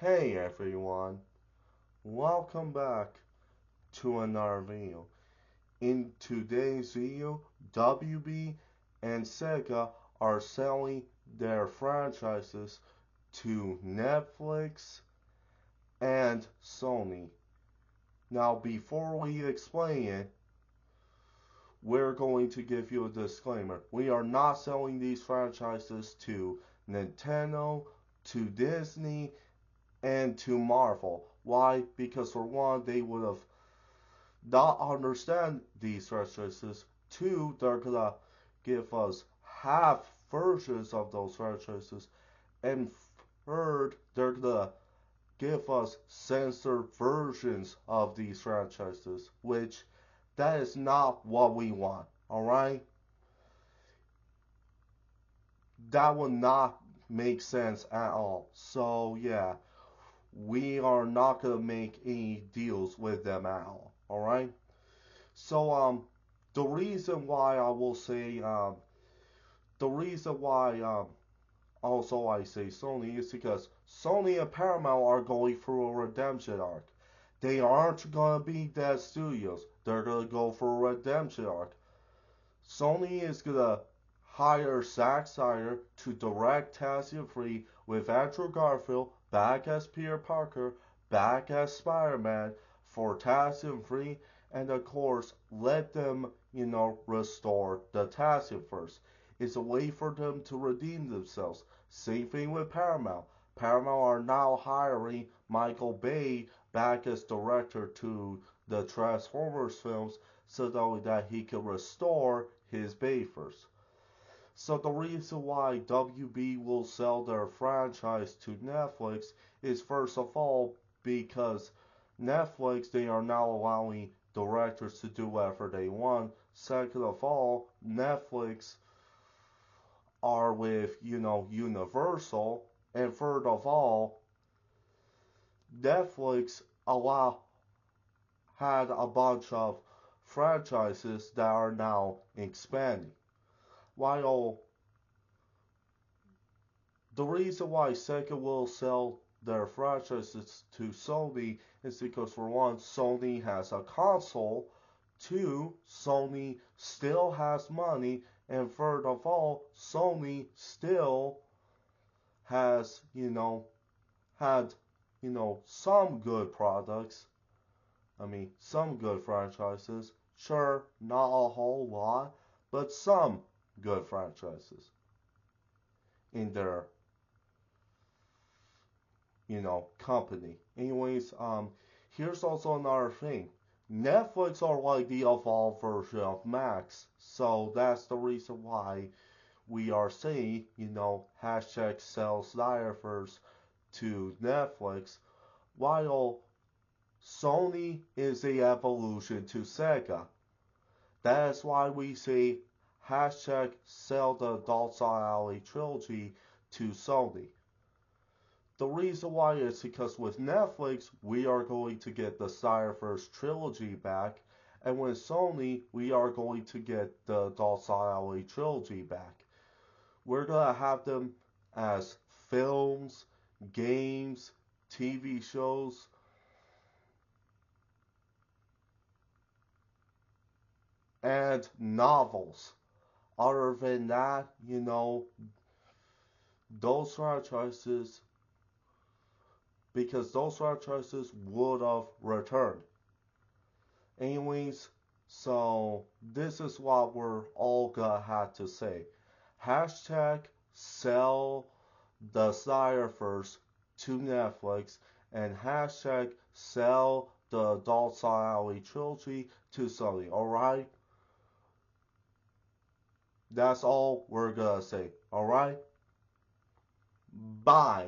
Hey everyone, welcome back to another video. In today's video, WB and Sega are selling their franchises to Netflix and Sony. Now before we explain it, we're going to give you a disclaimer. We are not selling these franchises to Nintendo, to Disney, and to Marvel. Why? Because for one, they would have not understand these franchises. Two, they're gonna give us half versions of those franchises. And third, they're gonna give us censored versions of these franchises, which that is not what we want. Alright? That would not make sense at all. So yeah, we are not gonna make any deals with them at all. Alright? So the reason why I will say the reason why also I say Sony is because Sony and Paramount are going through a redemption arc. They aren't gonna be dead studios. They're gonna go for a redemption arc. Sony is gonna hire Zack Snyder to direct Task Free with Andrew Garfield back as Peter Parker, back as Spider-Man for Task Free, and of course let them, restore the Task first. It's a way for them to redeem themselves. Same thing with Paramount. Paramount are now hiring Michael Bay back as director to the Transformers films so that he can restore his Bayverse. So the reason why WB will sell their franchise to Netflix is first of all because Netflix, they are now allowing directors to do whatever they want. Second of all, Netflix are with, Universal. And third of all, Netflix had a bunch of franchises that are now expanding. While the reason why Sega will sell their franchises to Sony is because for one, Sony has a console, two, Sony still has money, and third of all, Sony still has, had, some good products. I mean, some good franchises. Sure, not a whole lot, but some good franchises in their, company. Anyways, here's also another thing. Netflix are like the evolved version of Max, so that's the reason why we are saying, hashtag sell Snyder first to Netflix, while Sony is a evolution to Sega. That is why we say hashtag sell the Sonally Trilogy to Sony. The reason why is because with Netflix, we are going to get the Snyderverse trilogy back, and with Sony, we are going to get the Sonally trilogy back. We're gonna have them as films, games, TV shows, and novels. Other than that, those franchises, because those franchises would have returned. Anyways, so this is what we're all gonna have to say. Hashtag sell the Snyderverse to Netflix and hashtag sell the Adult Alley trilogy to Sony. Alright? That's all we're gonna say. Alright? Bye.